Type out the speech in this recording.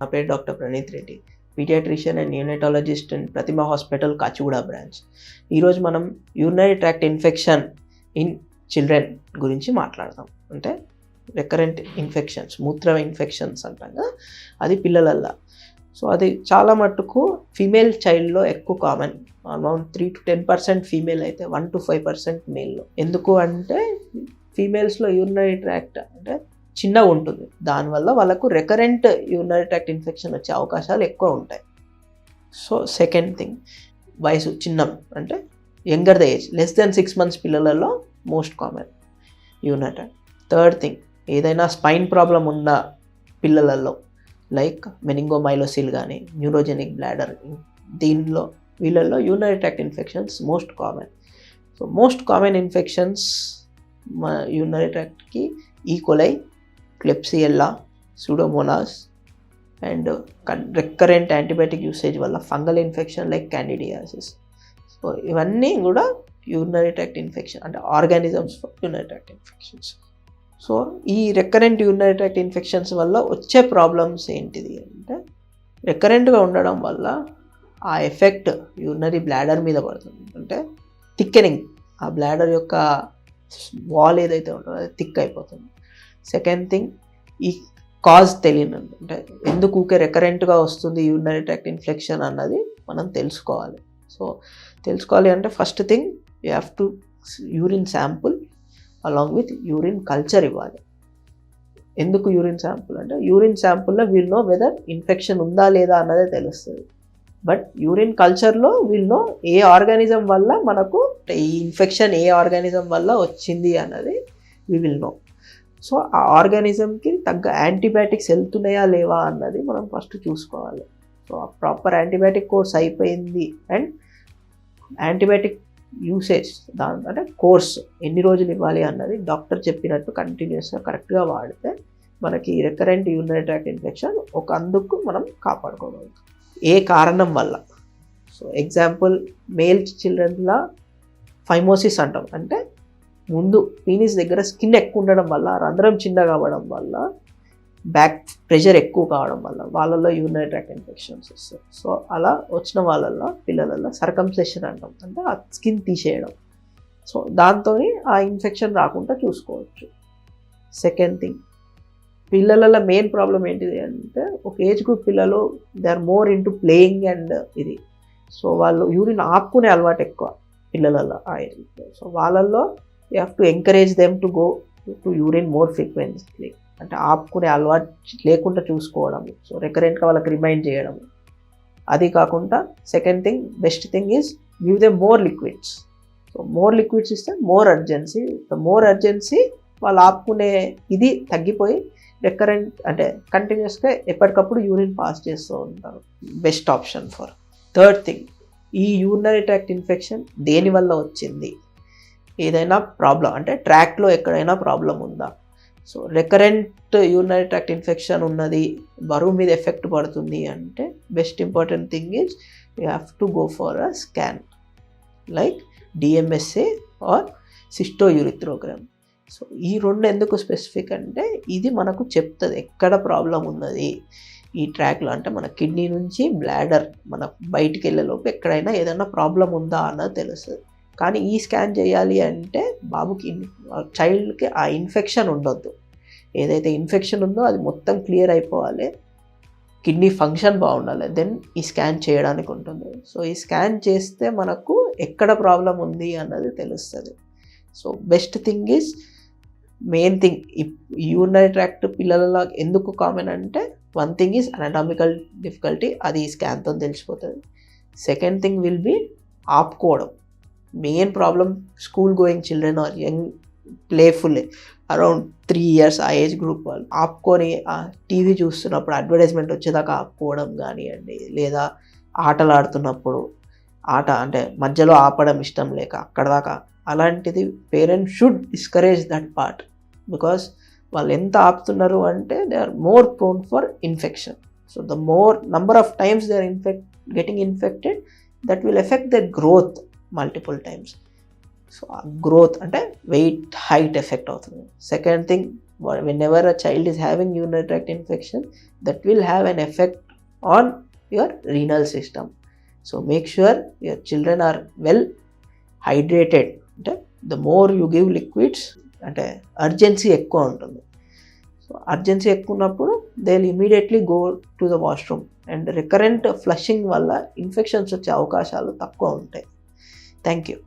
నా పేరు doctor Praneeth Reddy, paediatrician and neonatologist and Prathima hospital Kachiguda branch. ఈరోజు మనం urinary tract infection in children గురించి మాట్లాడదాం. అంటే రికరెంట్ ఇన్ఫెక్షన్స్, మూత్ర ఇన్ఫెక్షన్స్ అంటాం కదా, అది పిల్లలల్లో. సో అది చాలా మట్టుకు ఫీమేల్ చైల్డ్లో ఎక్కువ కామన్. అరౌండ్ 3 to 10% ఫీమేల్ అయితే 1 to 5% మేల్లో. ఎందుకు అంటే ఫీమేల్స్లో యూరినరీ ట్రాక్ట్ అంటే చిన్నగా ఉంటుంది, దానివల్ల వాళ్ళకు రికరెంట్ యూరినరీ ట్రాక్ట్ ఇన్ఫెక్షన్ వచ్చే అవకాశాలు ఎక్కువ ఉంటాయి. సో సెకండ్ థింగ్, వయసు చిన్న అంటే younger the age, less than 6 months పిల్లలలో most common urinary tract. Third thing, ఏదైనా స్పైన్ ప్రాబ్లం ఉన్న పిల్లలలో లైక్ మెనింగోమైలోసిల్ కానీ న్యూరోజెనిక్ బ్లాడర్, వీళ్ళల్లో urinary tract infections most common. So most common infections మా యూరినరీ ట్రాక్ట్కి E coli, Klebsiella, Pseudomonas and recurrent antibiotic usage వల్ల fungal infection like candidiasis. So ఇవన్నీ కూడా యూరినరీ ట్రాక్ట్ ఇన్ఫెక్షన్ అంటే organisms for urinary tract infections. So ఈ recurrent urinary tract infections వల్ల వచ్చే problems ఏంటిది అంటే, రికరెంట్గా ఉండడం వల్ల ఆ ఎఫెక్ట్ యూరినరీ బ్లాడర్ మీద పడుతుంది. అంటే థిక్కెనింగ్, ఆ బ్లాడర్ యొక్క వాల్ ఏదైతే ఉంటుందో అది థిక్ అయిపోతుంది. సెకండ్ థింగ్, ఈ కాజ్ తెలియను, అంటే ఎందుకు ఊకే రికరెంట్గా వస్తుంది యూరినరీ ట్రాక్ట్ ఇన్ఫెక్షన్ అన్నది మనం తెలుసుకోవాలి. సో తెలుసుకోవాలి అంటే first thing, you have to urine sample along with urine culture ఇవ్వాలి. ఎందుకు యూరిన్ శాంపుల్ అంటే, యూరిన్ శాంపుల్లో వీల్ నో వెదర్ ఇన్ఫెక్షన్ ఉందా లేదా అన్నదే తెలుస్తుంది. బట్ యూరిన్ కల్చర్లో వీల్ నో ఏ ఆర్గానిజం వల్ల మనకు ఈ ఇన్ఫెక్షన్ ఏ ఆర్గానిజం వల్ల వచ్చింది అన్నది వీ విల్ నో. సో ఆ ఆర్గానిజంకి తగ్గ యాంటీబయాటిక్స్ వెళ్తున్నాయా లేవా అన్నది మనం ఫస్ట్ చూసుకోవాలి. సో ఆ ప్రాపర్ యాంటీబయాటిక్ కోర్స్ అయిపోయింది అండ్ యాంటీబయాటిక్ యూసేజ్, దాని అంటే కోర్స్ ఎన్ని రోజులు ఇవ్వాలి అన్నది డాక్టర్ చెప్పినట్టు కంటిన్యూస్గా కరెక్ట్గా వాడితే మనకి రికరెంట్ యూరినరీ ట్రాక్ట్ ఇన్ఫెక్షన్ ఒక అందుకు మనం కాపాడుకోగలుగుతాం. ఏ కారణం వల్ల, సో ఎగ్జాంపుల్ మేల్ చిల్డ్రన్లా ఫైమోసిస్ అంటాం, అంటే ముందు పీనిస్ దగ్గర స్కిన్ ఎక్కువ ఉండడం వల్ల, రంధ్రం చిన్నగా అవ్వడం వల్ల, బ్యాక్ ప్రెషర్ ఎక్కువ కావడం వల్ల వాళ్ళల్లో యూరినరీ ట్రాక్ట్ ఇన్ఫెక్షన్స్ వస్తాయి. సో అలా వచ్చిన వాళ్ళల్లో పిల్లలలో సర్కంసెషన్ అంటాం, అంటే ఆ స్కిన్ తీసేయడం. సో దాంతో ఆ ఇన్ఫెక్షన్ రాకుండా చూసుకోవచ్చు. సెకండ్ థింగ్, పిల్లలలో మెయిన్ ప్రాబ్లం ఏంటిది అంటే, ఒక ఏజ్ గ్రూప్ పిల్లలు they are more into playing and ఇది. సో వాళ్ళు యూరిన్ ఆపుకునే అలవాటు ఎక్కువ పిల్లలలో ఆ ఏజ్ గ్రూప్. సో వాళ్ళల్లో you have to encourage them to go to urine more frequently, అంటే ఆపుకునే అలవాటు లేకుండా చూసుకోవడం. సో రికరెంట్గా వాళ్ళకి రిమైండ్ చేయడం. అది కాకుండా second thing, best thing is give them more liquids. So more liquids ఇస్తే మోర్ అర్జెన్సీ, మోర్ అర్జెన్సీ వాళ్ళు ఆపుకునే ఇది తగ్గిపోయి రికరెంట్ అంటే కంటిన్యూస్గా ఎప్పటికప్పుడు యూరిన్ పాస్ చేస్తూ ఉంటారు. Best option for. Third thing, ఈ యూరినరీ ట్రాక్ట్ ఇన్ఫెక్షన్ దేనివల్ల వచ్చింది, ఏదైనా ప్రాబ్లం అంటే ట్రాక్ట్లో ఎక్కడైనా ప్రాబ్లం ఉందా. So recurrent urinary tract infection ఉన్నది, బరువు మీద ఎఫెక్ట్ పడుతుంది అంటే best important thing is you have to go for a scan like DMSA or cystourethrogram. So ఈ రెండు ఎందుకు స్పెసిఫిక్ అంటే, ఇది మనకు చెప్తుంది ఎక్కడ ప్రాబ్లం ఉన్నది ఈ ట్రాక్లో. అంటే మన కిడ్నీ నుంచి బ్లాడర్ మన బయటికి వెళ్ళేలోపు ఎక్కడైనా ఏదైనా ప్రాబ్లం ఉందా అన్నది తెలుస్తుంది. కానీ ఈ స్కాన్ చేయాలి అంటే బాబుకి చైల్డ్కి ఆ ఇన్ఫెక్షన్ ఉండొద్దు. ఏదైతే ఇన్ఫెక్షన్ ఉందో అది మొత్తం క్లియర్ అయిపోవాలి, కిడ్నీ ఫంక్షన్ బాగుండాలి, దెన్ ఈ స్కాన్ చేయడానికి ఉంటుంది. సో ఈ స్కాన్ చేస్తే మనకు ఎక్కడ ప్రాబ్లం ఉంది అన్నది తెలుస్తుంది. So best thing is, main thing, urinary tract పిల్లలలో ఎందుకు కామన్ అంటే, one thing is anatomical difficulty, అది ఈ స్కాన్తో తెలిసిపోతుంది. సెకండ్ థింగ్ విల్ బి ఆపుకోవడం. Main problem school going children are young playful around 3 years ఆ ఏజ్ గ్రూప్ వాళ్ళు ఆపుకొని టీవీ చూస్తున్నప్పుడు అడ్వర్టైజ్మెంట్ వచ్చేదాకా ఆపుకోవడం కానివ్వండి, లేదా ఆటలు ఆడుతున్నప్పుడు అంటే మధ్యలో ఆపడం ఇష్టం లేక అక్కడ దాకా, అలాంటిది parents should discourage that part. Because వాళ్ళు ఎంత ఆపుతున్నారు అంటే they are more prone for infection. So the more number of times they are getting infected, that will affect the growth multiple times. So ఆ గ్రోత్ అంటే weight height affect అవుతుంది. Second thing, whenever a child is having urinary tract infection, that will have an effect on your renal system. So make sure your children are well hydrated. అంటే the more you give liquids, అంటే urgency ఎక్కువ ఉంటుంది. So urgency ఎక్కువ ఉన్నప్పుడు they will immediately go to the washroom, and recurrent flushing వల్ల infections వచ్చే అవకాశాలు తక్కువ ఉంటాయి. Thank you.